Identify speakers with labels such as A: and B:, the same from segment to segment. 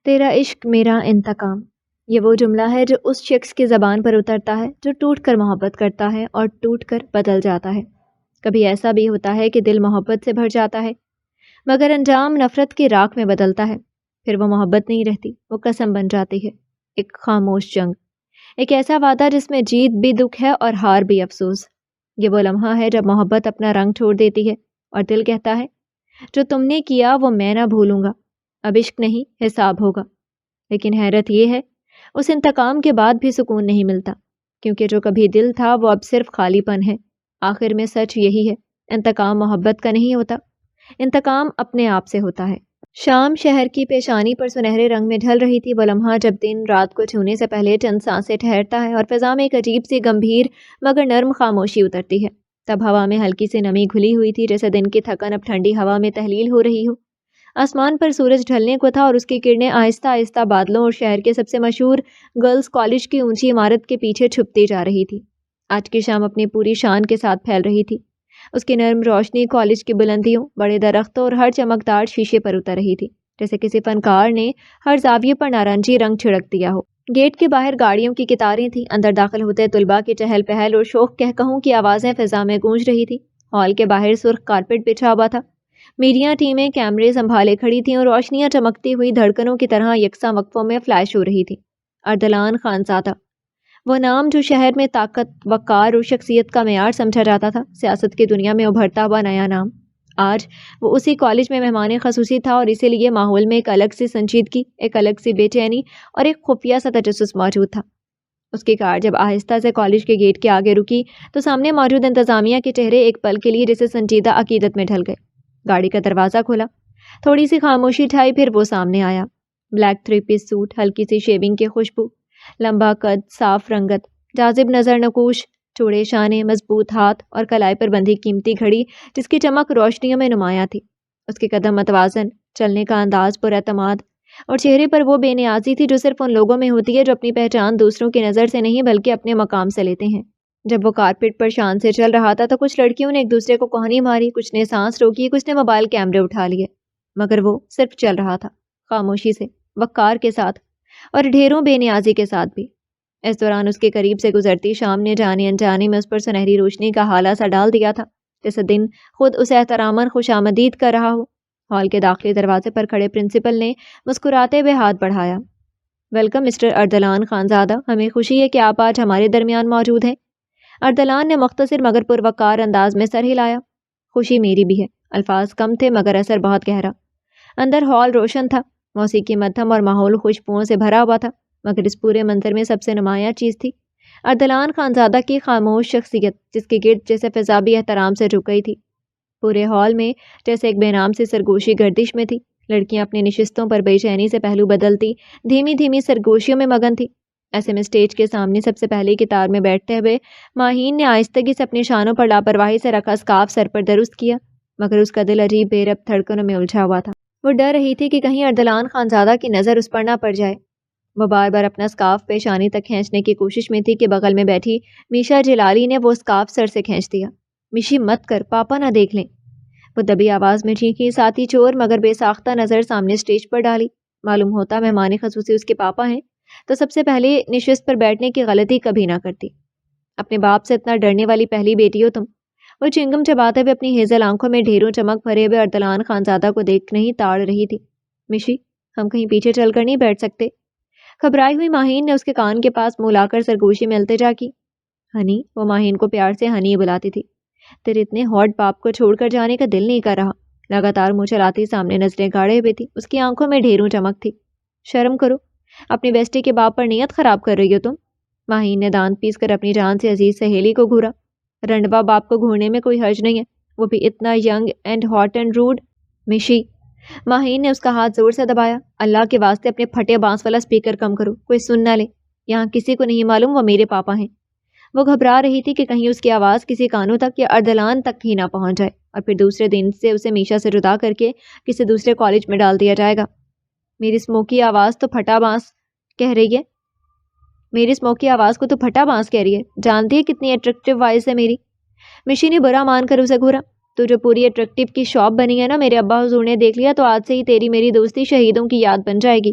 A: تیرا عشق میرا انتقام، یہ وہ جملہ ہے جو اس شخص کی زبان پر اترتا ہے جو ٹوٹ کر محبت کرتا ہے اور ٹوٹ کر بدل جاتا ہے۔ کبھی ایسا بھی ہوتا ہے کہ دل محبت سے بھر جاتا ہے مگر انجام نفرت کی راکھ میں بدلتا ہے۔ پھر وہ محبت نہیں رہتی، وہ قسم بن جاتی ہے، ایک خاموش جنگ، ایک ایسا وعدہ جس میں جیت بھی دکھ ہے اور ہار بھی افسوس۔ یہ وہ لمحہ ہے جب محبت اپنا رنگ چھوڑ دیتی ہے اور دل کہتا ہے جو تم نے کیا وہ میں نہ بھولوں گا، اب عشق نہیں حساب ہوگا۔ لیکن حیرت یہ ہے اس انتقام کے بعد بھی سکون نہیں ملتا، کیونکہ جو کبھی دل تھا وہ اب صرف خالی پن ہے۔ آخر میں سچ یہی ہے، انتقام محبت کا نہیں ہوتا، انتقام اپنے آپ سے ہوتا ہے۔ شام شہر کی پیشانی پر سنہرے رنگ میں ڈھل رہی تھی، وہ لمحہ جب دن رات کو چھونے سے پہلے چند سانسیں ٹھہرتا ہے اور فضا میں ایک عجیب سی گمبھیر مگر نرم خاموشی اترتی ہے۔ تب ہوا میں ہلکی سی نمی گھلی ہوئی تھی، جیسے دن کی تھکن اب ٹھنڈی ہوا میں تحلیل ہو رہی ہو۔ آسمان پر سورج ڈھلنے کو تھا اور اس کی کرنیں آہستہ آہستہ بادلوں اور شہر کے سب سے مشہور گرلز کالج کی اونچی عمارت کے پیچھے چھپتی جا رہی تھی۔ آج کی شام اپنی پوری شان کے ساتھ پھیل رہی تھی، اس کی نرم روشنی کالج کی بلندیوں، بڑے درختوں اور ہر چمکدار شیشے پر اتر رہی تھی، جیسے کسی فنکار نے ہر زاویے پر نارنجی رنگ چھڑک دیا ہو۔ گیٹ کے باہر گاڑیوں کی قطاریں تھیں، اندر داخل ہوتے طلباء کی چہل پہل اور شوق کہکہوں کی آوازیں فضا میں گونج رہی تھی۔ ہال کے باہر سرخ کارپیٹ بچھا ہوا تھا، میڈیا ٹیمیں کیمرے سنبھالے کھڑی تھیں اور روشنیاں چمکتی ہوئی دھڑکنوں کی طرح یکساں وقفوں میں فلیش ہو رہی تھیں۔ اردلان خانزادہ، وہ نام جو شہر میں طاقت، وقار اور شخصیت کا معیار سمجھا جاتا تھا، سیاست کی دنیا میں ابھرتا ہوا نیا نام، آج وہ اسی کالج میں مہمان خصوصی تھا اور اسی لیے ماحول میں ایک الگ سی سنجیدگی، ایک الگ سی بے چینی اور ایک خفیہ سا تجسس موجود تھا۔ اس کی کار جب آہستہ سے کالج کے گیٹ کے آگے رکی تو سامنے موجود انتظامیہ کے چہرے ایک پل کے لیے جیسے سنجیدہ عقیدت میں ڈھل گئے۔ گاڑی کا دروازہ کھولا، تھوڑی سی خاموشی چھائی، پھر وہ سامنے آیا۔ بلیک 3 پیس سوٹ، ہلکی سی شیونگ کی خوشبو، لمبا قد، صاف رنگت، جاذب نظر نقوش، چوڑے شانے، مضبوط ہاتھ اور کلائی پر بندھی قیمتی گھڑی جس کی چمک روشنیوں میں نمایاں تھی۔ اس کے قدم متوازن، چلنے کا انداز پر اعتماد اور چہرے پر وہ بے نیازی تھی جو صرف ان لوگوں میں ہوتی ہے جو اپنی پہچان دوسروں کی نظر سے نہیں بلکہ اپنے مقام سے لیتے ہیں۔ جب وہ کارپیٹ پر شان سے چل رہا تھا تو کچھ لڑکیوں نے ایک دوسرے کو کوہنی ماری، کچھ نے سانس روکی، کچھ نے موبائل کیمرے اٹھا لیے، مگر وہ صرف چل رہا تھا، خاموشی سے، وقار کے ساتھ اور ڈھیروں بے نیازی کے ساتھ بھی۔ اس دوران اس کے قریب سے گزرتی شام نے جانے انجانے میں اس پر سنہری روشنی کا ہالہ سا ڈال دیا تھا، جیسے دن خود اسے احتراماً خوش آمدید کر رہا ہو۔ ہال کے داخلی دروازے پر کھڑے پرنسپل نے مسکراتے ہوئے ہاتھ بڑھایا۔ ویلکم مسٹر اردلان خانزادہ، ہمیں خوشی ہے کہ آپ آج ہمارے درمیان موجود ہیں۔ اردلان نے مختصر مگر پروقار انداز میں سر ہلایا۔ خوشی میری بھی ہے، الفاظ کم تھے مگر اثر بہت گہرا۔ اندر ہال روشن تھا، موسیقی مدھم اور ماحول خوشبوؤں سے بھرا ہوا تھا، مگر اس پورے منظر میں سب سے نمایاں چیز تھی اردلان خانزادہ کی خاموش شخصیت، جس کے گرد جیسے فضا بھی احترام سے جھک گئی تھی۔ پورے ہال میں جیسے ایک بے نام سی سرگوشی گردش میں تھی، لڑکیاں اپنی نشستوں پر بے چینی سے پہلو بدلتی دھیمی دھیمی سرگوشیوں میں مگن تھی۔ ایسے میں اسٹیج کے سامنے سب سے پہلے قطار میں بیٹھتے ہوئے ماہین نے آہستگی سے اپنی شانوں پر لاپرواہی سے رکھا اسکارف سر پر درست کیا، مگر اس کا دل عجیب بے ربط دھڑکنوں میں الجھا ہوا تھا۔ وہ ڈر رہی تھی کہ کہیں اردلان خانزادہ کی نظر اس پر نہ پڑ جائے۔ وہ بار بار اپنا اسکارف پیشانی تک کھینچنے کی کوشش میں تھی کہ بغل میں بیٹھی میشا جلالی نے وہ اسکارف سر سے کھینچ دیا۔ میشی مت کر، پاپا نہ دیکھ لیں، وہ دبی آواز میں چیخی، ساتھی چور مگر بے ساختہ نظر سامنے اسٹیج پر ڈالی۔ معلوم ہوتا مہمان خصوصی اس کے پاپا ہیں تو سب سے پہلے نشست پر بیٹھنے کی غلطی کبھی نہ کرتی۔ اپنے باپ سے اتنا ڈرنے والی پہلی بیٹی ہو تم۔ وہ چنگم چباتے ہوئے اپنی ہیزل آنکھوں میں ڈھیروں چمک بھرے ہوئے اردلان خانزادہ کو دیکھ نہیں تاڑ رہی تھی۔ میشی، ہم کہیں پیچھے چل کر نہیں بیٹھ سکتے؟ گھبرائی ہوئی ماہین نے اس کے کان کے پاس منہ لا کر سرگوشی میں التجا کی۔ ہنی، وہ ماہین کو پیار سے ہنی بلاتی تھی، تیرے اتنے ہاٹ باپ کو چھوڑ کر جانے کا دل نہیں کر رہا۔ لگاتار منہ چلاتی سامنے نظریں گاڑے ہوئے تھی، اس کی آنکھوں میں ڈھیروں چمک تھی۔ شرم کرو، اپنی بیسٹی کے باپ پر نیت خراب کر رہی ہو تم۔ ماہین نے دانت پیس کر اپنی جان سے عزیز سہیلی کو گھورا۔ رنڈوا باپ کو گھورنے میں کوئی حرج نہیں ہے، وہ بھی اتنا young and hot and rude. Mishi, Maheen نے اس کا ہاتھ زور سے دبایا۔ اللہ کے واسطے اپنے پھٹے بانس والا اسپیکر کم کرو، کوئی سن نہ لے، یہاں کسی کو نہیں معلوم وہ میرے پاپا ہیں۔ وہ گھبرا رہی تھی کہ کہیں اس کی آواز کسی کانوں تک یا اردلان تک ہی نہ پہنچ جائے اور پھر دوسرے دن سے اسے میشا سے جدا کر کے کسی دوسرے کالج میں ڈال دیا جائے گا۔ میری اسموکی آواز تو پھٹا بانس کہہ رہی ہے، میری اسموکی آواز کو تو پھٹا بانس کہہ رہی ہے، جانتی ہے کتنی اٹریکٹیو وائس ہے میری؟ میشی نے برا مان کر اسے گھورا۔ تو جو پوری اٹریکٹیو کی شاپ بنی ہے نا، میرے ابا حضور نے دیکھ لیا تو آج سے ہی تیری میری دوستی شہیدوں کی یاد بن جائے گی۔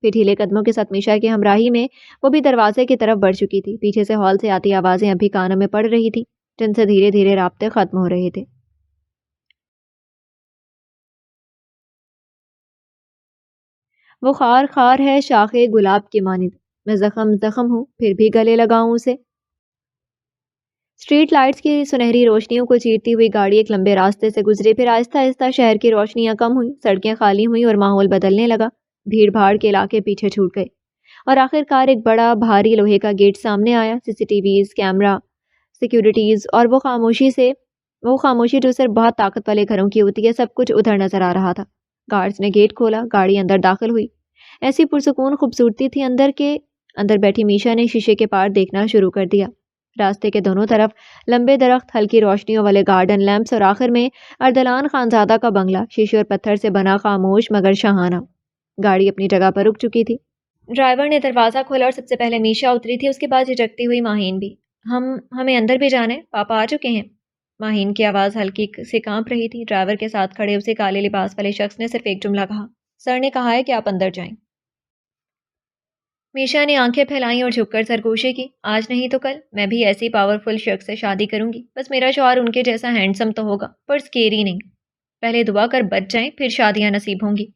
A: پھر ڈھیلے قدموں کے ساتھ میشا کی ہمراہی میں وہ بھی دروازے کی طرف بڑھ چکی تھی۔ پیچھے سے ہال سے آتی آوازیں اب بھی کانوں میں پڑ رہی تھی، جن سے دھیرے دھیرے رابطے ختم ہو رہے تھے۔ وہ خار خار ہے شاخ گلاب کی مانند، میں زخم زخم ہوں پھر بھی گلے لگاؤں اسے۔ اسٹریٹ لائٹس کی سنہری روشنیوں کو چیرتی ہوئی گاڑی ایک لمبے راستے سے گزری، پھر آہستہ آہستہ شہر کی روشنیاں کم ہوئیں، سڑکیں خالی ہوئیں اور ماحول بدلنے لگا۔ بھیڑ بھاڑ کے علاقے پیچھے چھوٹ گئے اور آخر کار ایک بڑا بھاری لوہے کا گیٹ سامنے آیا۔ C C T Vs, camera, securities اور وہ خاموشی جو صرف بہت طاقت والے گھروں کی ہوتی ہے، سب کچھ ادھر نظر آ رہا تھا۔ گارڈز نے گیٹ کھولا، گاڑی اندر داخل ہوئی۔ ایسی پرسکون خوبصورتی تھی اندر بیٹھی میشا نے شیشے کے پار دیکھنا شروع کر دیا۔ راستے کے دونوں طرف لمبے درخت، ہلکی روشنیوں والے گارڈن لیمپس اور آخر میں اردلان خانزادہ کا بنگلہ، شیشے اور پتھر سے بنا، خاموش مگر شاہانہ۔ گاڑی اپنی جگہ پر رک چکی تھی۔ ڈرائیور نے دروازہ کھولا اور سب سے پہلے میشا اتری تھی، اس کے بعد جھجکتی ہوئی ماہین بھی۔ ہمیں اندر بھی جانا ہے، پاپا آ چکے ہیں۔ ماہین کی آواز ہلکی سے کانپ رہی تھی۔ ڈرائیور کے ساتھ کھڑے اسے کالے لباس والے شخص نے صرف ایک جملہ کہا، سر نے کہا ہے کہ آپ اندر جائیں۔ میشا نے آنکھیں پھیلائیں اور جھک کر سرگوشی کی، آج نہیں تو کل میں بھی ایسی پاورفل شخص سے شادی کروں گی، بس میرا شوہر ان کے جیسا ہینڈسم تو ہوگا پر اسکیری نہیں۔ پہلے دعا کر بچ جائیں پھر شادیاں نصیب ہوں گی۔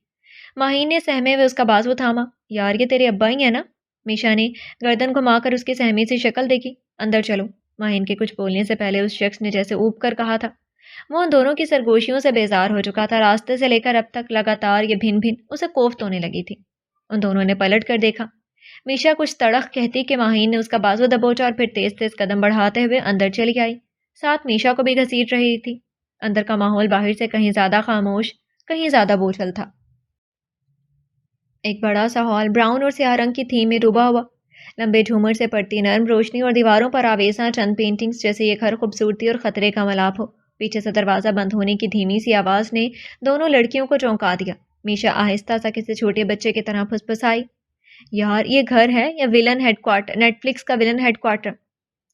A: ماہین نے سہمے ہوئے اس کا بازو تھاما۔ یار یہ تیرے ابا ہی ہیں نا؟ میشا نے گردن گھما کر اس کی سہمی سی شکل دیکھی۔ اندر چلو، ماہین کے کچھ بولنے سے پہلے اس شخص نے جیسے اوپ کر کہا تھا۔ وہ ان دونوں کی سرگوشیوں سے بیزار ہو چکا تھا۔ راستے سے لے کر اب تک لگاتار یہ بھن بھن اسے کوفت ہونے لگی تھی۔ ان دونوں نے پلٹ کر دیکھا۔ میشا کچھ تڑخ کہتی کہ ماہین نے اس کا بازو دبوچا اور پھر تیز تیز قدم بڑھاتے ہوئے اندر چلی آئی، ساتھ میشا کو بھی گھسیٹ رہی تھی۔ اندر کا ماحول باہر سے کہیں زیادہ خاموش، کہیں زیادہ بوجھل تھا۔ ایک بڑا سا ہال براؤن اور سیاہ رنگ کی تھیم میں ڈوبا ہوا، لمبے جھومر سے پڑتی نرم روشنی اور دیواروں پر آویزاں چند پینٹنگز، جیسے یہ گھر خوبصورتی اور خطرے کا ملاپ ہو۔ پیچھے سے دروازہ بند ہونے کی دھیمی سی آواز نے دونوں لڑکیوں کو چونکا دیا۔ میشا آہستہ سا کسی چھوٹے بچے کی طرح پھسپھسائی، یار یہ گھر ہے یا villain headquarter, Netflix کا ویلن ہیڈ کوارٹر؟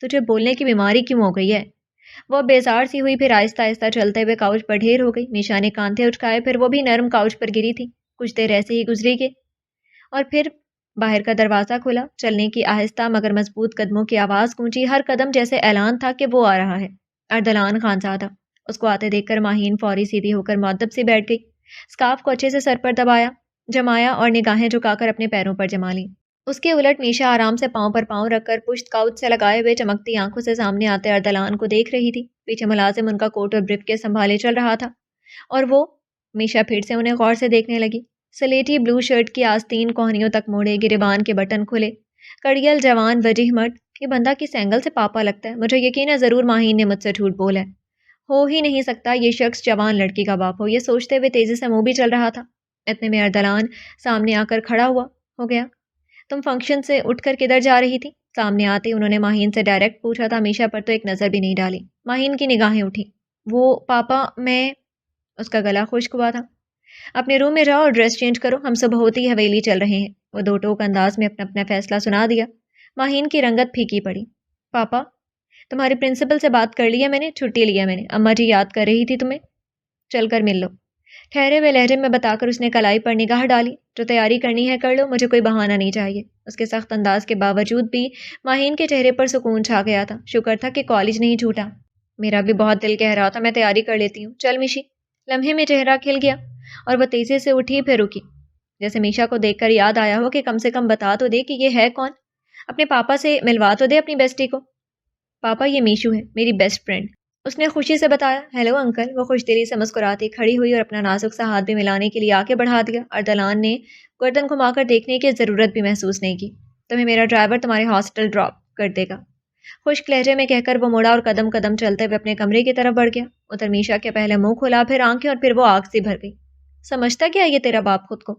A: تجھے بولنے کی بیماری کیوں ہو گئی ہے؟ وہ بیزار سی ہوئی، پھر آہستہ آہستہ چلتے ہوئے کاؤچ پر ڈھیر ہو گئی۔ میشا نے کاندھے اٹھائے، پھر وہ بھی نرم کاؤچ پر گری تھی۔ کچھ دیر ایسے ہی گزری گئی اور پھر باہر کا دروازہ کھلا۔ چلنے کی آہستہ مگر مضبوط قدموں کی آواز گونجی، ہر قدم جیسے اعلان تھا کہ وہ آ رہا ہے، اردلان خانزادہ۔ اس کو آتے دیکھ کر ماہین فوری سیدھی ہو کر مؤدب سی بیٹھ گئی، اسکارف کو اچھے سے سر پر جمایا اور نگاہیں جھکا کر اپنے پیروں پر جما لیں۔ اس کے الٹ میشا آرام سے پاؤں پر پاؤں رکھ کر پشت کاؤچ سے لگائے ہوئے چمکتی آنکھوں سے سامنے آتے اردلان کو دیکھ رہی تھی۔ پیچھے ملازم ان کا کوٹ اور بریف کیس سنبھالے چل رہا تھا اور وہ میشا پھر سے انہیں غور سے دیکھنے لگی۔ سلیٹی بلو شرٹ کی آستین کوہنیوں تک موڑے، گریبان کے بٹن کھلے، کڑیل جوان وجیح مرد۔ یہ بندہ کس اینگل سے پاپا لگتا ہے؟ مجھے یقین ہے ضرور ماہین نے مجھ سے جھوٹ بولا ہے۔ ہو ہی نہیں سکتا یہ شخص جوان لڑکی کا باپ ہو۔ یہ سوچتے ہوئے تیزی سے منہ بھی چل رہا تھا۔ اتنے میں اردلان سامنے آ کر کھڑا ہو گیا۔ تم فنکشن سے اٹھ کر کدھر جا رہی تھی؟ سامنے آتے انہوں نے ماہین سے ڈائریکٹ پوچھا تھا۔ میشا پر تو ایک نظر بھی نہیں ڈالی۔ ماہین کی نگاہیں اٹھی۔ وہ پاپا میں، اس کا گلا خشک ہوا تھا۔ اپنے روم میں جاؤ اور ڈریس چینج کرو، ہم صبح ہوتی ہی حویلی چل رہے ہیں۔ وہ دو ٹوک انداز میں اپنا فیصلہ سنا دیا۔ ماہین کی رنگت پھیکی پڑی۔ پاپا تمہاری پرنسپل سے بات کر لی ہے میں نے، چھٹی لیا میں نے، اماں جی یاد کر رہی تھی تمہیں، چل کر مل لو۔ ٹھہرے ہوئے لہجے میں بتا کر اس نے کلائی پر نگاہ ڈالی۔ جو تیاری کرنی ہے کر لو، مجھے کوئی بہانہ نہیں چاہیے۔ اس کے سخت انداز کے باوجود بھی ماہین کے چہرے پر سکون چھا گیا تھا۔ شکر تھا کہ کالج نہیں چھوٹا۔ میرا بھی بہت دل کہہ رہا تھا میں تیاری کر لیتی ہوں، چل میشی۔ لمحے میں چہرہ کھل گیا اور وہ تیزی سے اٹھی پھر رکی، جیسے میشا کو دیکھ کر یاد آیا ہو کہ کم سے کم بتا تو دے کہ یہ ہے کون، اپنے پاپا سے ملوا تو دے اپنی بیسٹی کو۔ پاپا یہ میشو ہے، میری بیسٹ فرینڈ، اس نے خوشی سے بتایا۔ ہیلو انکل، وہ خوش دلی سے مسکراتی کھڑی ہوئی اور اپنا نازک سا ہاتھ بھی ملانے کے لیے آگے بڑھا دیا۔ اردلان نے گردن گھما کر دیکھنے کی ضرورت بھی محسوس نہیں کی۔ تمہیں میرا ڈرائیور تمہارے ہاسٹل ڈراپ کر دے گا، خشک لہجے میں کہہ کر وہ مڑا اور قدم قدم چلتے ہوئے اپنے کمرے کی طرف بڑھ گیا۔ ادھر میشا کے پہلے منہ کھلا، پھر آنکھیں، اور پھر وہ آگ سی بھر گئی۔ سمجھتا کیا یہ تیرا باپ خود کو؟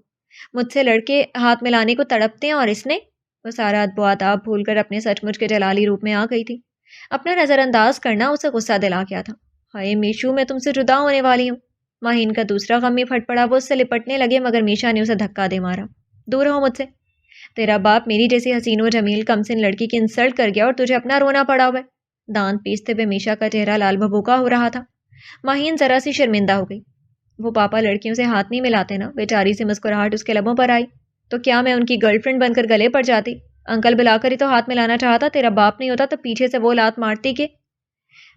A: مجھ سے لڑکے ہاتھ ملانے کو تڑپتے ہیں اور اس نے؟ وہ سارا ادب و آداب بھول کر اپنے سچ مچ کے جلالی روپ میں آ گئی تھی۔ اپنا نظر انداز کرنا اسے غصہ دلا گیا تھا۔ ہائے میشو، میں تم سے جدا ہونے والی ہوں۔ ماہین کا دوسرا غم بھی پھٹ پڑا۔ وہ اس سے لپٹنے لگے مگر میشا نے اسے دھکا دے مارا۔ دور ہو مجھ سے، تیرا باپ میری جیسی حسین و جمیل کمسن لڑکی کی انسلٹ کر گیا اور تجھے اپنا رونا پڑا ہوا ہے۔ دانت پیستے ہوئے میشا کا چہرہ لال بھبوکا ہو رہا تھا۔ ماہین ذرا سی شرمندہ ہو گئی۔ وہ پاپا لڑکیوں سے ہاتھ نہیں ملاتے نا، بیچاری سی مسکراہٹ اس کے لبوں پر آئی۔ تو کیا میں ان کی گرل فرینڈ بن کر گلے پڑ جاتی؟ انکل بلا کر ہی تو ہاتھ ملانا چاہا تھا، تیرا باپ نہیں ہوتا تو پیچھے سے وہ لات مارتی کہ…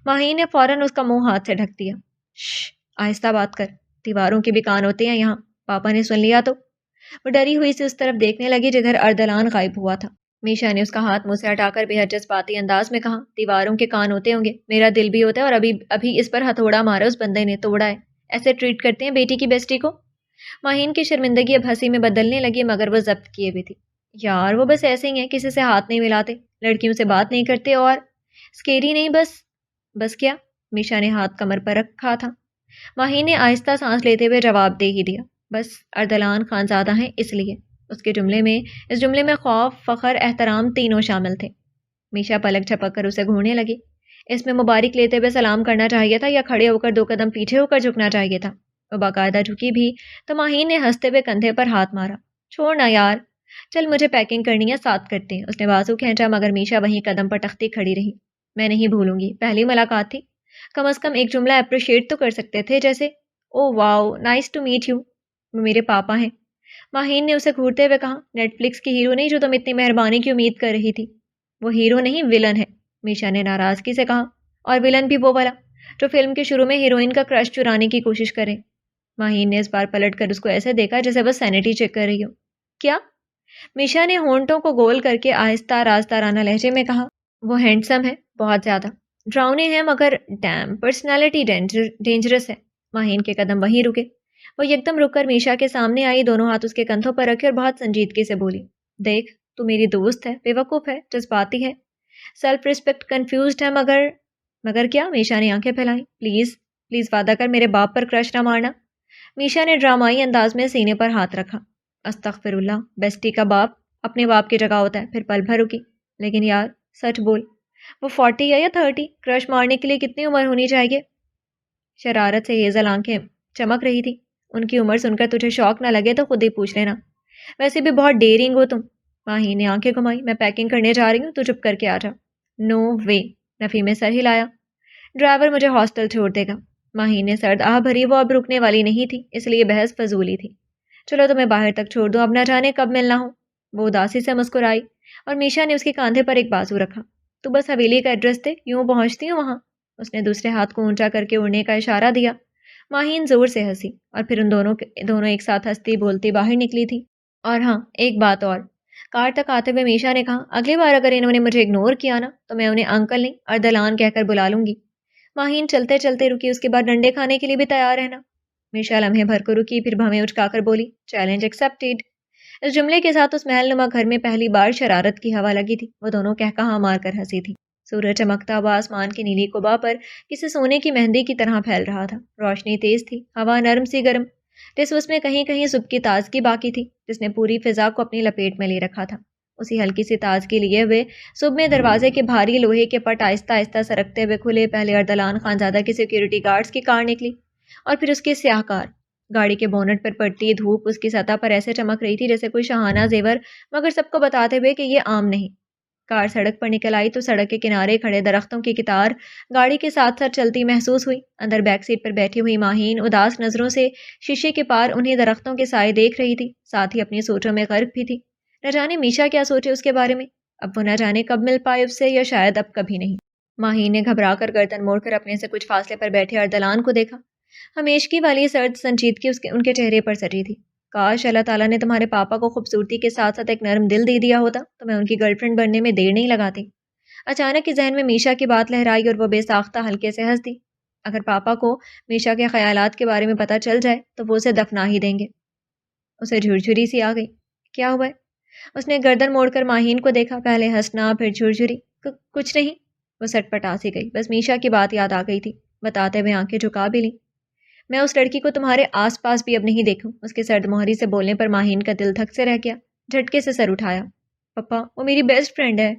A: ماہین نے فوراً اس کا منہ ہاتھ سے ڈھک دیا۔ شش، آہستہ بات کر، دیواروں کے بھی کان ہوتے ہیں یہاں، پاپا نے سن لیا تو… وہ ڈری ہوئی سے اس طرف دیکھنے لگی جدھر اردلان غائب ہوا تھا۔ میشا نے اس کا ہاتھ منہ سے ہٹا کر بے حد جذباتی انداز میں کہا، دیواروں کے کان ہوتے ہوں گے، میرا دل بھی ہوتا ہے، اور ابھی اس پر ہتھوڑا مارا اس بندے نے، توڑا ہے۔ ایسے ٹریٹ کرتے ہیں بیٹی کی بیسٹی کو؟ ماہین کی شرمندگی اب ہنسی میں بدلنے لگی، مگر وہ ضبط کیے ہوئی تھی۔ یار وہ بس ایسے ہی ہیں، کسی سے ہاتھ نہیں ملاتے، لڑکیوں سے بات نہیں کرتے، اور اسکیری نہیں بس کیا؟ میشا نے ہاتھ کمر پر رکھا تھا۔ ماہین نے آہستہ سانس لیتے ہوئے جواب دے ہی دیا، بس اردلان خانزادہ ہیں اس لیے۔ اس جملے میں خوف، فخر، احترام تینوں شامل تھے۔ میشا پلک جھپک کر اسے گھورنے لگی۔ اس میں مبارک لیتے ہوئے سلام کرنا چاہیے تھا یا کھڑے ہو کر 2 قدم پیچھے ہو کر جھکنا چاہیے تھا؟ وہ باقاعدہ جھکی بھی تو ماہین نے ہنستے ہوئے کندھے پر ہاتھ مارا۔ چھوڑنا یار، چل مجھے پیکنگ کرنی ہے، ساتھ کرتے ہیں۔ اس نے بازو کھینچا مگر میشا وہیں قدم پر تختی کھڑی رہی۔ میں نہیں بھولوں گی، پہلی ملاقات تھی، کم از کم ایک جملہ اپریشیٹ تو کر سکتے تھے، جیسے او واو نائس ٹو میٹ یو۔ وہ میرے پاپا ہیں، ماہین نے اسے گھورتے ہوئے کہا۔ نیٹ فلکس کی ہیرو نہیں جو تم اتنی مہربانی کی امید کر رہی تھی۔ وہ ہیرو نہیں، ولن ہے، میشا نے ناراضگی سے کہا۔ اور ولن بھی وہ والا جو فلم کے شروع میں ہیروئن کا کرش چرانے کی کوشش کرے۔ ماہین نے اس بار پلٹ کر اس کو ایسے دیکھا جیسے بس سینیٹی چیک کر رہی ہو۔ کیا؟ میشا نے ہونٹوں کو گول کر کے آہستہ رازدارانہ لہجے میں کہا۔ وہ ہینڈسم ہے، بہت زیادہ، ڈراؤنے ہیں، مگر ڈیم پرسنالٹی ڈینجرس ہے۔ ماہین کے قدم وہیں رکے۔ وہ یکدم رک کر میشا کے سامنے آئی، دونوں ہاتھ اس کے کندھوں پر رکھے اور بہت سنجیدگی سے بولی، دیکھ تو میری دوست ہے، بے وقوف ہے، جذباتی ہے، سیلف ریسپیکٹ کنفیوزڈ ہے، مگر کیا؟ میشا نے آنکھیں پھیلائیں۔ پلیز وعدہ کر میرے باپ پر کرش نہ مارنا۔ میشا نے ڈرامائی انداز میں سینے پر ہاتھ رکھا۔ استغفر اللہ، بیسٹی کا باپ اپنے باپ کی جگہ ہوتا ہے۔ پھر پل بھر رکی۔ لیکن یار سچ بول، وہ 40 ہے یا 30؟ کرش مارنے کے لیے کتنی عمر ہونی چاہیے؟ شرارت سے ہیزل آنکھیں چمک رہی تھی۔ ان کی عمر سن کر تجھے شوق نہ لگے تو خود ہی پوچھ لینا، ویسے بھی بہت ڈیرنگ ہو تم۔ ماہی نے آنکھیں گھمائی۔ میں پیکنگ کرنے جا رہی ہوں، تو چپ کر کے آ جا۔ نو وے، نفی میں سر ہلایا۔ ڈرائیور مجھے ہاسٹل چھوڑ دے گا۔ ماہی نے سرد آہ بھری، وہ اب رکنے والی نہیں تھی، اس لیے بحث فضولی تھی۔ چلو تمہیں باہر تک چھوڑ دوں، اب نہ جانے کب ملنا ہو۔ وہ اداسی سے مسکرائی اور میشا نے اس کے کاندھے پر ایک بازو رکھا۔ تو بس حویلی کا ایڈریس دے، یوں پہنچتی ہوں وہاں۔ اس نے دوسرے ہاتھ کو اونچا کر کے اڑنے کا اشارہ دیا۔ ماہین زور سے ہنسی اور پھر ان دونوں ایک ساتھ ہنستی بولتی باہر نکلی تھی۔ اور ہاں ایک بات اور، کار تک آتے ہوئے میشا نے کہا، اگلی بار اگر انہوں نے مجھے اگنور کیا نا تو میں انہیں انکل نہیں اردلان کہہ کر بلا لوں گی۔ ماہین چلتے چلتے رکی، اس کے بعد ڈنڈے کھانے کے لیے بھی تیار رہنا۔ میشا لمحے بھر کو رکی، پھر بھویں اچکا کر بولی، چیلنج ایکسیپٹیڈ۔ اس جملے کے ساتھ اس محل نما گھر میں پہلی بار شرارت کی ہوا لگی تھی۔ وہ دونوں کہا مار کر ہنسی تھی۔ سورج چمکتا ہوا آسمان کی نیلی قبا پر کسی سونے کی مہندی کی طرح پھیل رہا تھا۔ روشنی تیز تھی، ہوا نرم سی گرم، جیسے اس میں کہیں کہیں صبح کی تازگی باقی تھی، جس نے پوری فضا کو اپنی لپیٹ میں لے رکھا تھا۔ اسی ہلکی سی تازگی لیے ہوئے صبح میں دروازے کے بھاری لوہے کے پٹ آہستہ آہستہ سرکتے ہوئے کھلے۔ پہلے اردلان خانزادہ کی سیکیورٹی گارڈز کی کار نکلی اور پھر اس کی سیاہ کار۔ گاڑی کے بونٹ پر پڑتی دھوپ اس کی سطح پر ایسے چمک رہی تھی جیسے کوئی شاہانہ زیور، مگر سب کو بتاتے ہوئے کہ یہ عام نہیں۔ کار سڑک پر نکل آئی تو سڑک کے کنارے کھڑے درختوں کی قطار گاڑی کے ساتھ ساتھ چلتی محسوس ہوئی۔ اندر بیک سیٹ پر بیٹھی ہوئی ماہین اداس نظروں سے شیشے کے پار انہیں درختوں کے سائے دیکھ رہی تھی، ساتھ ہی اپنی سوچوں میں غرق بھی تھی۔ نہ جانے میشا کیا سوچے اس کے بارے میں، اب وہ نہ جانے کب مل پائے اس سے، یا شاید اب کبھی نہیں۔ ماہین نے گھبرا کر گردن موڑ کر اپنے سے کچھ فاصلے پر بیٹھے اردلان کو دیکھا۔ ہمیشگی والی سرد سنجیدگی ان کے چہرے پر سجی تھی۔ کاش اللہ تعالیٰ نے تمہارے پاپا کو خوبصورتی کے ساتھ ساتھ ایک نرم دل دے دیا ہوتا تو میں ان کی گرل فرینڈ بننے میں دیر نہیں لگاتی۔ اچانک ہی ذہن میں میشا کی بات لہرائی اور وہ بے ساختہ ہلکے سے ہنس دی۔ اگر پاپا کو میشا کے خیالات کے بارے میں پتہ چل جائے تو وہ اسے دفنا ہی دیں گے۔ اسے جھرجھری سی آ گئی۔ کیا ہوا ہے؟ اس نے گردن موڑ کر ماہین کو دیکھا، پہلے ہنسنا پھر جھرجھری۔ کچھ نہیں، وہ سٹ پٹا سی گئی، بس میشا کی بات یاد آ گئی تھی، بتاتے ہوئے آنکھیں جھکا بھی لیں۔ میں اس لڑکی کو تمہارے آس پاس بھی اب نہیں دیکھوں۔ اس کے سرد مہری سے بولنے پر ماہین کا دل دھک سے رہ گیا، جھٹکے سے سر اٹھایا۔ پپا وہ میری بیسٹ فرینڈ ہے۔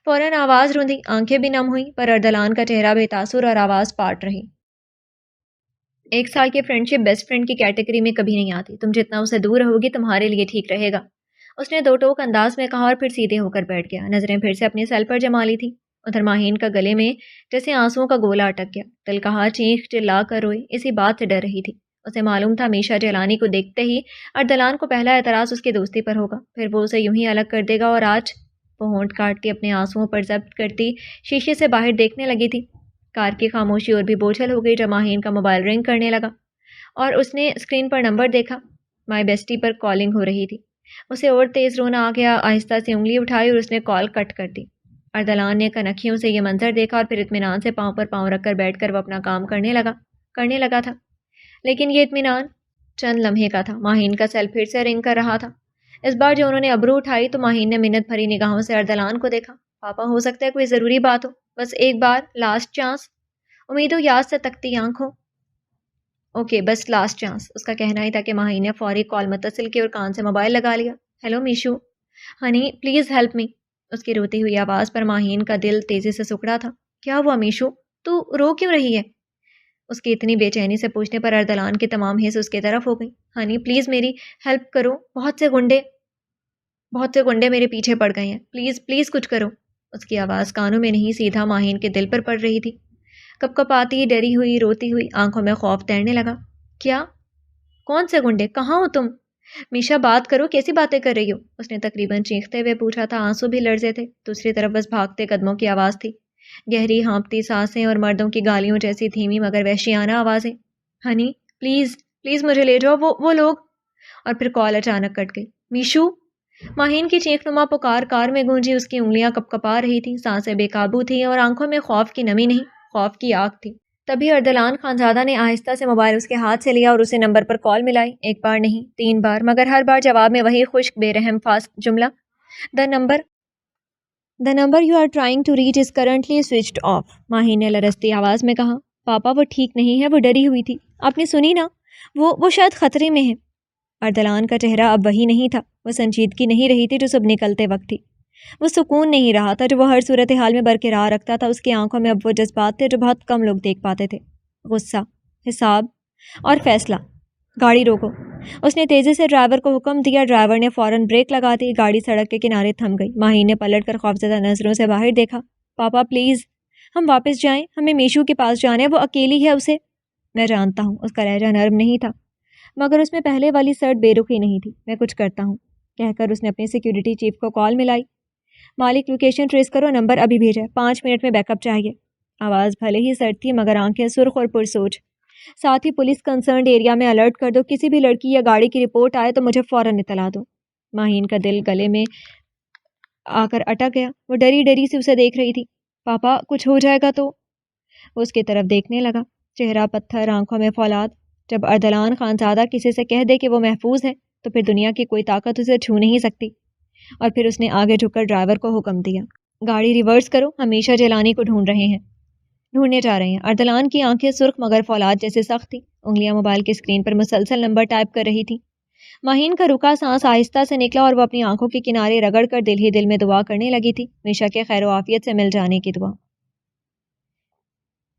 A: فوراً آواز روندی، آنکھیں بھی نم ہوئیں، پر اردلان کا چہرہ بے تاثر اور آواز پاٹ رہی۔ 1 سال کی فرینڈشپ بیسٹ فرینڈ کی کیٹیگری میں کبھی نہیں آتی، تم جتنا اسے دور رہو گی تمہارے لیے ٹھیک رہے گا، اس نے 2 ٹوک انداز میں کہا اور پھر سیدھے ہو کر بیٹھ گیا۔ نظریں پھر سے اپنے سیل پر جما لی تھی۔ ادھر ماہین کا گلے میں جیسے آنسوؤں کا گولا اٹک گیا، دل کہا چیخ چلا کر روئے، اسی بات سے ڈر رہی تھی۔ اسے معلوم تھا میشا جیلانی کو دیکھتے ہی اردلان کو پہلا اعتراض اس کی دوستی پر ہوگا، پھر وہ اسے یوں ہی الگ کر دے گا، اور آج وہ ہونٹ کاٹتی اپنے آنسوؤں پر ضبط کرتی شیشے سے باہر دیکھنے لگی تھی۔ کار کی خاموشی اور بھی بوجھل ہو گئی جب ماہین کا موبائل رنگ کرنے لگا اور اس نے اسکرین پر نمبر دیکھا۔ مائی بیسٹی پر کالنگ ہو رہی تھی۔ اسے اور تیز رونا آ گیا، آہستہ سے انگلی اٹھائی اور اس نے کال کٹ کر دی۔ اردلان نے کنکھیوں سے یہ منظر دیکھا اور پھر اطمینان سے پاؤں پر پاؤں رکھ کر بیٹھ کر وہ اپنا کام کرنے لگا تھا، لیکن یہ اطمینان چند لمحے کا تھا۔ ماہین کا سیل پھر سے رنگ کر رہا تھا۔ اس بار جو انہوں نے ابرو اٹھائی تو ماہین نے منت بھری نگاہوں سے اردلان کو دیکھا۔ پاپا، ہو سکتا ہے کوئی ضروری بات ہو، بس ایک بار، لاسٹ چانس، امید و یاد سے تکتی آنکھوں۔ اوکے، بس لاسٹ چانس، اس کا کہنا ہی تھا کہ ماہین نے فوری کال متصل کی اور کان سے موبائل لگا لیا۔ Hello Mishu, honey please help me. اس کی روتی ہوئی آواز پر ماہین کا دل تیزی سے سکڑا تھا۔ کیا ہوا میشو، تو رو کیوں رہی ہے؟ اس کی اتنی بے چینی سے پوچھنے پر اردلان کی تمام حس اس کی طرف ہو گئی۔ ہنی پلیز میری ہیلپ کرو، بہت سے گنڈے میرے پیچھے پڑ گئے ہیں، پلیز پلیز کچھ کرو۔ اس کی آواز کانوں میں نہیں، سیدھا ماہین کے دل پر پڑ رہی تھی۔ کپ کپ آتی، ڈری ہوئی، روتی ہوئی آنکھوں میں خوف تیرنے لگا۔ کیا؟ کون سے گنڈے؟ کہاں ہو تم؟ میشا بات کرو، کیسی باتیں کر رہی ہو؟ اس نے تقریباً چیختے ہوئے پوچھا تھا، آنسو بھی لرزے تھے۔ دوسری طرف بس بھاگتے قدموں کی آواز تھی، گہری ہانپتی سانسیں اور مردوں کی گالیوں جیسی دھیمی مگر وحشیانہ آوازیں۔ ہنی پلیز پلیز مجھے لے جاؤ، وہ لوگ۔ اور پھر کال اچانک کٹ گئی۔ میشو! ماہین کی چیخ نما پکار کار میں گونجی، اس کی انگلیاں کپ کپا رہی تھیں، سانسیں بے قابو تھیں اور آنکھوں میں خوف کی نمی نہیں، خوف کی آگ تھی۔ تبھی اردلان خانزادہ نے آہستہ سے موبائل اس کے ہاتھ سے لیا اور اسے نمبر پر کال ملائی، ایک بار نہیں، 3 بار، مگر ہر بار جواب میں وہی خشک بے رحم فاسٹ جملہ، The number you are trying to reach is currently switched off۔ Maheen نے لرزتی آواز میں کہا۔ پاپا، وہ ٹھیک نہیں ہے، وہ ڈری ہوئی تھی، آپ نے سنی نا، وہ شاید خطرے میں ہے۔ اردلان کا چہرہ اب وہی نہیں تھا، وہ سنجیدگی نہیں رہی تھی جو صبح نکلتے وقت تھی، وہ سکون نہیں رہا تھا جو وہ ہر صورتحال میں برقرار رکھتا تھا۔ اس کی آنکھوں میں اب وہ جذبات تھے جو بہت کم لوگ دیکھ پاتے تھے، غصہ، حساب اور فیصلہ۔ گاڑی روکو، اس نے تیزی سے ڈرائیور کو حکم دیا۔ ڈرائیور نے فوراً بریک لگا دی، گاڑی سڑک کے کنارے تھم گئی۔ ماہین نے پلٹ کر خوفزدہ نظروں سے باہر دیکھا۔ پاپا پلیز، ہم واپس جائیں، ہمیں میشو کے پاس جانا ہے، وہ اکیلی ہے، اسے… میں جانتا ہوں، اس کا لہجہ نرم نہیں تھا، مگر اس میں پہلے والی سرد بے رخی نہیں تھی۔ میں کچھ کرتا ہوں، کہہ کر اس نے اپنی سیکیورٹی چیف کو کال ملائی۔ مالک، لوکیشن ٹریس کرو، نمبر ابھی بھیجا، 5 منٹ میں بیک اپ چاہیے۔ آواز بھلے ہی سرد تھی مگر آنکھیں سرخ اور پرسوچ۔ ساتھ ہی پولیس کنسرنڈ ایریا میں الرٹ کر دو، کسی بھی لڑکی یا گاڑی کی رپورٹ آئے تو مجھے فوراً اطلاع دو۔ ماہین کا دل گلے میں آ کر اٹک گیا، وہ ڈری ڈری سے اسے دیکھ رہی تھی۔ پاپا، کچھ ہو جائے گا تو؟ وہ اس کی طرف دیکھنے لگا، چہرہ پتھر، آنکھوں میں فولاد۔ جب اردلان خانزادہ کسی سے کہہ دے کہ وہ محفوظ ہے تو پھر دنیا کی کوئی طاقت اسے چھو نہیں سکتی۔ اور پھر اس نے آگے جھک کر ڈرائیور کو حکم دیا، گاڑی ریورس کرو، ہمیشہ جیلانی کو ڈھونڈنے جا رہے ہیں۔ اردلان کی آنکھیں سرخ مگر فولاد جیسے سخت تھی، انگلیاں موبائل کی اسکرین پر مسلسل نمبر ٹائپ کر رہی تھی۔ ماہین کا رکا سانس آہستہ سے نکلا اور وہ اپنی آنکھوں کے کنارے رگڑ کر دل ہی دل میں دعا کرنے لگی تھی، میشا کے خیر و عافیت سے مل جانے کی دعا۔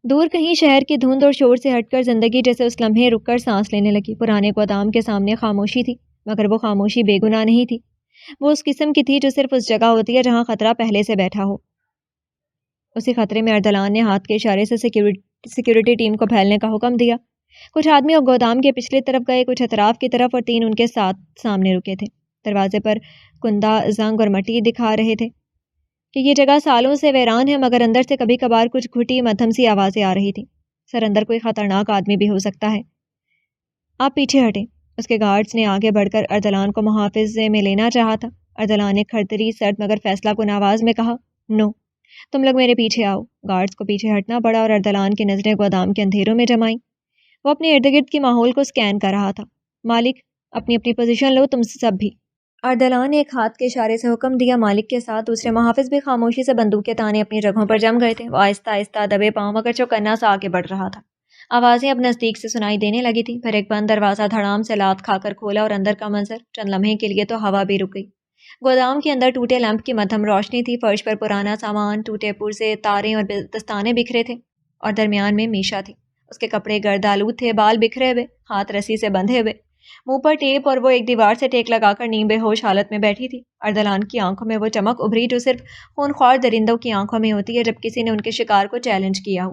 A: دور کہیں شہر کی دھند اور شور سے ہٹ کر زندگی جیسے اس لمحے رک کر سانس لینے لگی۔ پرانے گودام کے سامنے خاموشی تھی، مگر وہ خاموشی بے گناہ نہیں تھی، وہ اس قسم کی تھی جو صرف اس جگہ ہوتی ہے جہاں خطرہ پہلے سے بیٹھا ہو۔ اسی خطرے میں اردلان نے ہاتھ کے اشارے سے سیکیورٹی ٹیم کو پھیلنے کا حکم دیا۔ کچھ آدمی اب گودام کے پچھلی طرف گئے، کچھ اطراف کی طرف، اور 3 ان کے ساتھ سامنے رکے تھے۔ دروازے پر کندہ، زنگ اور مٹی دکھا رہے تھے کہ یہ جگہ سالوں سے ویران ہے، مگر اندر سے کبھی کبھار کچھ گھٹی مدھم سی آوازیں آ رہی تھیں۔ سر اندر کوئی خطرناک آدمی بھی ہو سکتا ہے، آپ پیچھے ہٹیں۔ اس کے گارڈز نے آگے بڑھ کر اردلان کو محافظے میں لینا چاہا تھا۔ اردلان نے کھرتری، سرد مگر فیصلہ کن آواز میں کہا، نو، تم لوگ میرے پیچھے آؤ۔ گارڈز کو پیچھے ہٹنا پڑا اور اردلان کی نظریں گودام کے اندھیروں میں جمائیں۔ وہ اپنے ارد گرد کی ماحول کو سکین کر رہا تھا۔ مالک، اپنی اپنی پوزیشن لو، تم سب بھی۔ اردلان نے ایک ہاتھ کے اشارے سے حکم دیا۔ مالک کے ساتھ دوسرے محافظ بھی خاموشی سے بندوقیں تانے اپنی جگہوں پر جم گئے تھے۔ وہ آہستہ آہستہ دبے پاؤں مگر چوکنا سا آگے بڑھ رہا تھا۔ آوازیں اب نزدیک سے سنائی دینے لگی تھیں۔ پھر ایک بند دروازہ دھڑام سے لات کھا کر کھولا اور اندر کا منظر، چند لمحے کے لیے تو ہوا بھی رک گئی۔ گودام کے اندر ٹوٹے لیمپ کی مدھم روشنی تھی، فرش پر پرانا سامان، ٹوٹے پرزے، تاریں اور دستانے بکھرے تھے، اور درمیان میں میشا تھی۔ اس کے کپڑے گرد آلود تھے، بال بکھرے ہوئے، ہاتھ رسی سے بندھے ہوئے، منہ پر ٹیپ، اور وہ ایک دیوار سے ٹیک لگا کر نیم بے ہوش حالت میں بیٹھی تھی۔ اردلان کی آنکھوں میں وہ چمک ابھری جو صرف خونخوار درندوں کی آنکھوں میں ہوتی ہے جب کسی نے ان کے شکار کو چیلنج کیا ہو۔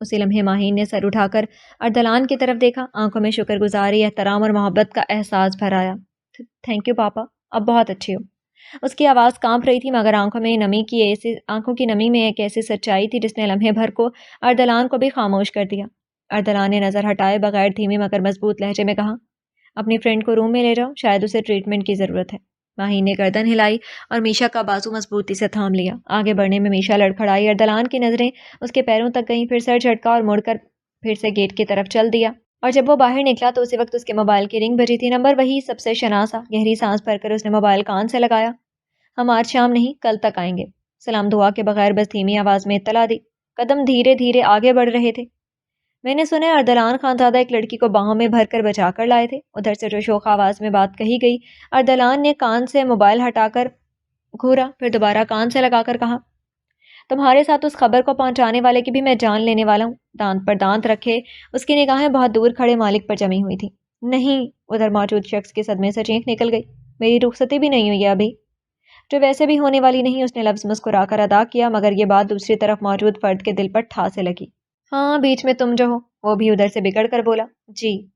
A: اسی لمحے ماہین نے سر اٹھا کر اردلان کی طرف دیکھا، آنکھوں میں شکر گزاری، احترام اور محبت کا احساس بھر آیا۔ تھینک یو پاپا، اب بہت اچھی ہو۔ اس کی آواز کانپ رہی تھی مگر آنکھوں کی نمی میں ایک ایسی سچائی تھی جس نے لمحے بھر کو اردلان کو بھی خاموش کر دیا۔ اردلان نے نظر ہٹائے بغیر دھیمی مگر مضبوط لہجے میں کہا، اپنی فرینڈ کو روم میں لے جاؤ، شاید اسے ٹریٹمنٹ کی ضرورت ہے۔ ماہین نے گردن ہلائی اور میشا کا بازو مضبوطی سے تھام لیا۔ آگے بڑھنے میں میشا لڑکھڑائی، اردلان کی نظریں اس کے پیروں تک گئیں، پھر سر جھٹکا اور مڑ کر پھر سے گیٹ کی طرف چل دیا۔ اور جب وہ باہر نکلا تو اسی وقت اس کے موبائل کی رنگ بجی تھی، نمبر وہی سب سے شناسا۔ گہری سانس بھر کر اس نے موبائل کان سے لگایا۔ ہم آج شام نہیں کل تک آئیں گے، سلام دعا کے بغیر بس دھیمی آواز میں اطلاع دی۔ قدم دھیرے دھیرے آگے بڑھ رہے تھے۔ میں نے سنا اردلان خانزادہ ایک لڑکی کو باہوں میں بھر کر بچا کر لائے تھے، ادھر سے جو شوخ آواز میں بات کہی گئی۔ اردلان نے کان سے موبائل ہٹا کر گھورا، پھر دوبارہ کان سے لگا کر کہا، تمہارے ساتھ اس خبر کو پہنچانے والے کی بھی میں جان لینے والا ہوں۔ دانت پر دانت رکھے اس کی نگاہیں بہت دور کھڑے مالک پر جمی ہوئی تھیں۔ نہیں، ادھر موجود شخص کے صدمے سے چینخ نکل گئی، میری رخصتی بھی نہیں ہوئی ہے ابھی، جو ویسے بھی ہونے والی نہیں۔ اس نے لفظ مسکرا کر ادا کیا مگر یہ بات دوسری طرف موجود فرد کے دل پر ٹھا سے لگی۔ ہاں، بیچ میں تم جو ہو، وہ بھی ادھر سے بگڑ کر بولا۔ جی۔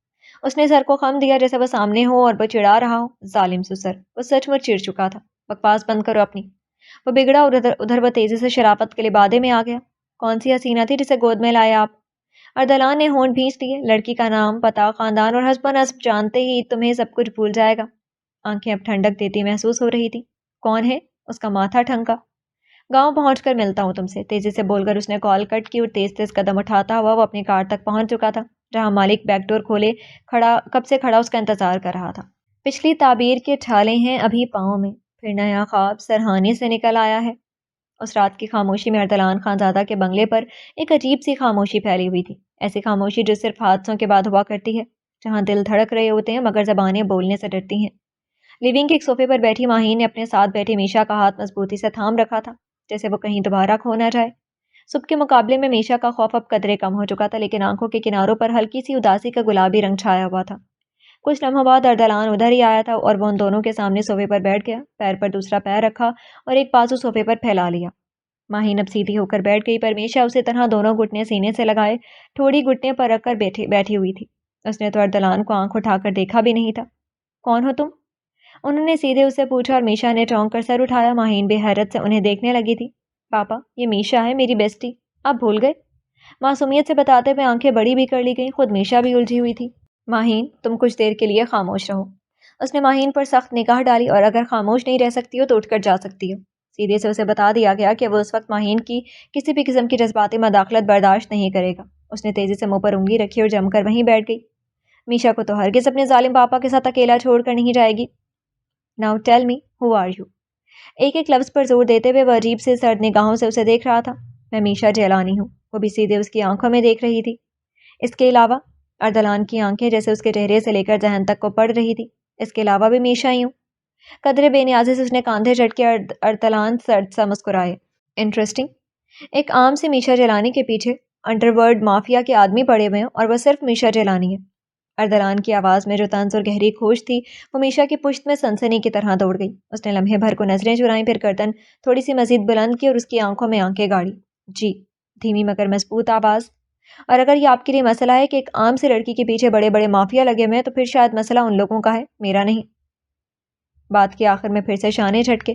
A: اس نے سر کو خم دیا جیسے وہ سامنے ہو اور وہ چڑھا رہا ہو۔ ظالم سسر، وہ سچ مچ چڑ چکا تھا۔ بکواس بند کرو اپنی۔ وہ بگڑا اور ادھر وہ تیزی سے شرافت کے لبادے میں آ گیا۔ کون سی حسینہ تھی جسے گود میں لایا آپ؟ اردلان نے ہونٹ بھینچ لیے۔ لڑکی کا نام، پتہ، خاندان اور حسب و نسب جانتے ہی تمہیں سب کچھ بھول جائے گا۔ آنکھیں اب ٹھنڈک دیتی محسوس ہو رہی تھی۔ کون ہے؟ اس کا ماتھا ٹھنکا۔ گاؤں پہنچ کر ملتا ہوں تم سے، تیزی سے بول کر اس نے کال کٹ کی اور تیز تیز قدم اٹھاتا ہوا وہ اپنی کار تک پہنچ چکا تھا، جہاں مالک بیک ڈور کھولے کب سے کھڑا اس کا انتظار کر رہا تھا۔ پچھلی تعبیر کے ٹھالے ہیں ابھی پاؤں میں، پھر نیا خواب سرہانے سے نکل آیا ہے۔ اس رات کی خاموشی میں اردلان خانزادہ کے بنگلے پر ایک عجیب سی خاموشی پھیلی ہوئی تھی، ایسی خاموشی جو صرف حادثوں کے بعد ہوا کرتی ہے، جہاں دل دھڑک رہے ہوتے ہیں مگر زبانیں بولنے سے ڈرتی ہیں۔ لیونگ کے ایک صوفے پر بیٹھی ماہین نے اپنے ساتھ بیٹھے میشا کا ہاتھ مضبوطی سے تھام رکھا تھا، جیسے وہ کہیں دوبارہ کھو نہ جائے۔ صبح کے مقابلے میں میشا کا خوف اب قدرے کم ہو چکا تھا، لیکن آنکھوں کے کناروں پر ہلکی سی اداسی کا گلابی رنگ چھایا ہوا تھا۔ کچھ لمحوں بعد اردلان ادھر ہی آیا تھا اور وہ ان دونوں کے سامنے صوفے پر بیٹھ گیا، پیر پر دوسرا پیر رکھا اور ایک بازو صوفے پر پھیلا لیا۔ ماہین اب سیدھی ہو کر بیٹھ گئی، پر میشا اسی طرح دونوں گھٹنے سینے سے لگائے تھوڑی گھٹنے پر رکھ کر بیٹھی ہوئی تھی۔ اس نے تو اردلان کو آنکھ اٹھا کر دیکھا بھی نہیں تھا۔ کون ہو تم؟ انہوں نے سیدھے اسے پوچھا اور میشا نے چونک کر سر اٹھایا۔ ماہین بے حیرت سے انہیں دیکھنے لگی تھی۔ پاپا، یہ میشا ہے، میری بیسٹی، آپ بھول گئے؟ معصومیت سے بتاتے ہوئے آنکھیں بڑی بھی کر لی گئیں، خود میشا بھی الجھی ہوئی تھی۔ ماہین، تم کچھ دیر کے لیے خاموش رہو۔ اس نے ماہین پر سخت نگاہ ڈالی، اور اگر خاموش نہیں رہ سکتی ہو تو اٹھ کر جا سکتی ہو۔ سیدھے سے اسے بتا دیا گیا کہ وہ اس وقت ماہین کی کسی بھی قسم کی جذباتی مداخلت برداشت نہیں کرے گا۔ اس نے تیزی سے منہ پر انگلی رکھی اور جم کر وہیں بیٹھ گئی۔ میشا کو تو ہرگز اپنے ظالم پاپا کے ساتھ اکیلا چھوڑ کر نہیں جائے گی۔ Now tell me, who are you؟ ایک ایک لفظ پر زور دیتے ہوئے وہ عجیب سے سرد نگاہوں سے اسے دیکھ رہا تھا۔ میں میشا جیلانی ہوں۔ وہ بھی سیدھے اس کی آنکھوں میں دیکھ رہی تھی۔ اس کے علاوہ؟ اردلان کی آنکھیں جیسے اس کے چہرے سے لے کر ذہن تک کو پڑھ رہی تھی۔ اس کے علاوہ بھی میشا ہی ہوں۔ قدرے بے نیازی سے اس نے کاندھے جھٹکے، اردلان سرد سا مسکرائے۔ انٹرسٹنگ۔ ایک عام سے میشا جیلانی کے پیچھے انڈر ورلڈ مافیا کے آدمی پڑے ہوئے ہیں اور وہ صرف میشا جیلانی ہے۔ اردلان کی آواز میں جو طنز اور گہری کھوج تھی وہ میشا کی پشت میں سنسنی کی طرح دوڑ گئی۔ اس نے لمحے بھر کو نظریں چرائیں، پھر گردن تھوڑی سی مزید بلند کی اور اس کی آنکھوں میں آنکھیں گاڑی۔ جی، دھیمی مگر مضبوط آواز۔ اور اگر یہ آپ کے لیے مسئلہ ہے کہ ایک عام سی لڑکی کے پیچھے بڑے بڑے مافیا لگے ہوئے ہیں تو پھر شاید مسئلہ ان لوگوں کا ہے، میرا نہیں۔ بات کے آخر میں پھر سے شانے جھٹکے۔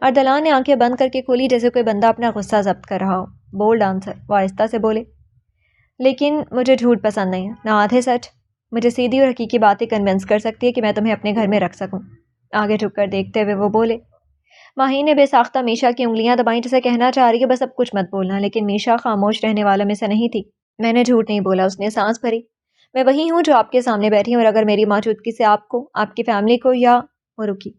A: اردلان نے آنکھیں بند کر کے کھولی جیسے کوئی بندہ اپنا غصہ ضبط کر رہا ہو۔ بولڈ آنسر، وہ آہستہ سے بولے۔ لیکن مجھے جھوٹ پسند نہیں ہے، نہ آدھے سچ۔ مجھے سیدھی اور حقیقی باتیں کنونس کر سکتی ہے کہ میں تمہیں اپنے گھر میں رکھ سکوں۔ آگے جھک کر دیکھتے ہوئے وہ بولے۔ ماہی نے بے ساختہ میشا کی انگلیاں دبائیں جسے کہنا چاہ رہی ہے بس اب کچھ مت بولنا، لیکن میشا خاموش رہنے والوں میں سے نہیں تھی۔ میں نے جھوٹ نہیں بولا، اس نے سانس بھری۔ میں وہی ہوں جو آپ کے سامنے بیٹھی ہوں، اور اگر میری موجودگی سے آپ کو، آپ کی فیملی کو یا وہ رکی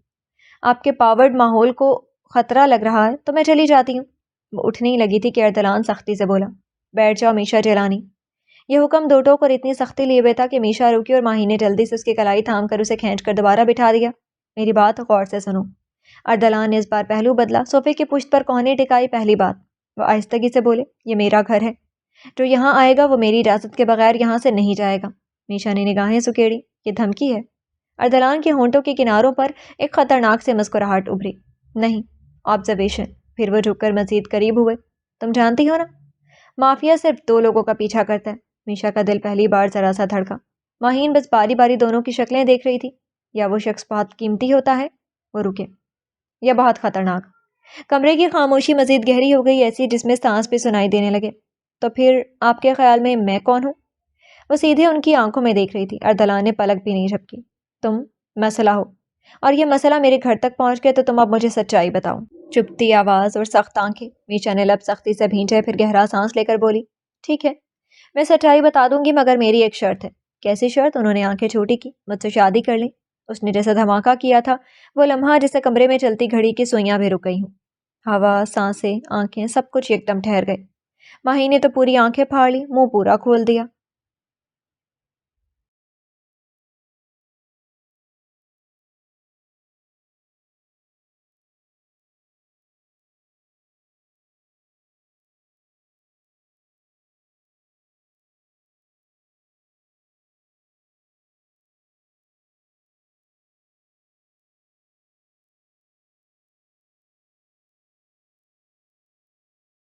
A: آپ کے پاورڈ ماحول کو خطرہ لگ رہا ہے تو میں چلی جاتی ہوں۔ وہ اٹھنے ہی لگی تھی کہ اردلان سختی سے بولا، بیٹھ جاؤ میشا جیلانی۔ یہ حکم دو ٹوک اور اتنی سختی لیے ہوئے تھا کہ میشا رکی اور ماہی نے جلدی سے اس کی کلائی تھام کر اسے کھینچ کر دوبارہ بٹھا دیا۔ میری بات غور سے سنو۔ اردلان نے اس بار پہلو بدلا، صوفے کی پشت پر کوہنی ٹکائی۔ پہلی بات، وہ آہستگی سے بولے، یہ میرا گھر ہے، جو یہاں آئے گا وہ میری اجازت کے بغیر یہاں سے نہیں جائے گا۔ میشا نے نگاہیں سکیڑی، یہ دھمکی ہے؟ اردلان کے ہونٹوں کے کناروں پر ایک خطرناک سے مسکراہٹ ابھری۔ نہیں، آبزرویشن۔ پھر وہ جھک کر مزید قریب ہوئے۔ تم جانتی ہو نا؟ مافیا صرف 2 لوگوں کا پیچھا کرتا ہے۔ میشا کا دل پہلی بار ذرا سا دھڑکا۔ ماہین بس باری باری دونوں کی شکلیں دیکھ رہی تھی۔ یا وہ شخص بہت قیمتی ہوتا ہے، وہ رکے، یا بہت خطرناک۔ کمرے کی خاموشی مزید گہری ہو گئی، ایسی جس میں سانس بھی سنائی دینے لگے۔ تو پھر آپ کے خیال میں کون ہوں؟ وہ سیدھے ان کی آنکھوں میں دیکھ رہی تھی۔ اردلان نے پلک بھی نہیں جھپکی۔ تم مسئلہ ہو، اور یہ مسئلہ میرے گھر تک پہنچ گیا تو تم اب مجھے سچائی بتاؤ۔ چپتی آواز اور سخت آنکھیں۔ میشا نے لب سختی سے بھینچے، پھر گہرا سانس لے کر بولی، ٹھیک ہے، میں سچائی بتا دوں گی، مگر میری ایک شرط ہے۔ کیسی شرط؟ انہوں نے آنکھیں چھوٹی کی۔ مجھ سے شادی کر لیں۔ اس نے جیسے دھماکہ کیا تھا، وہ لمحہ جیسے کمرے میں چلتی گھڑی کی سوئیاں بھی رک گئی ہوں۔ ہوا، سانسیں، آنکھیں، سب کچھ ایک دم ٹھہر گئے۔ ماہی نے تو پوری آنکھیں پھاڑ لی، منہ پورا کھول دیا۔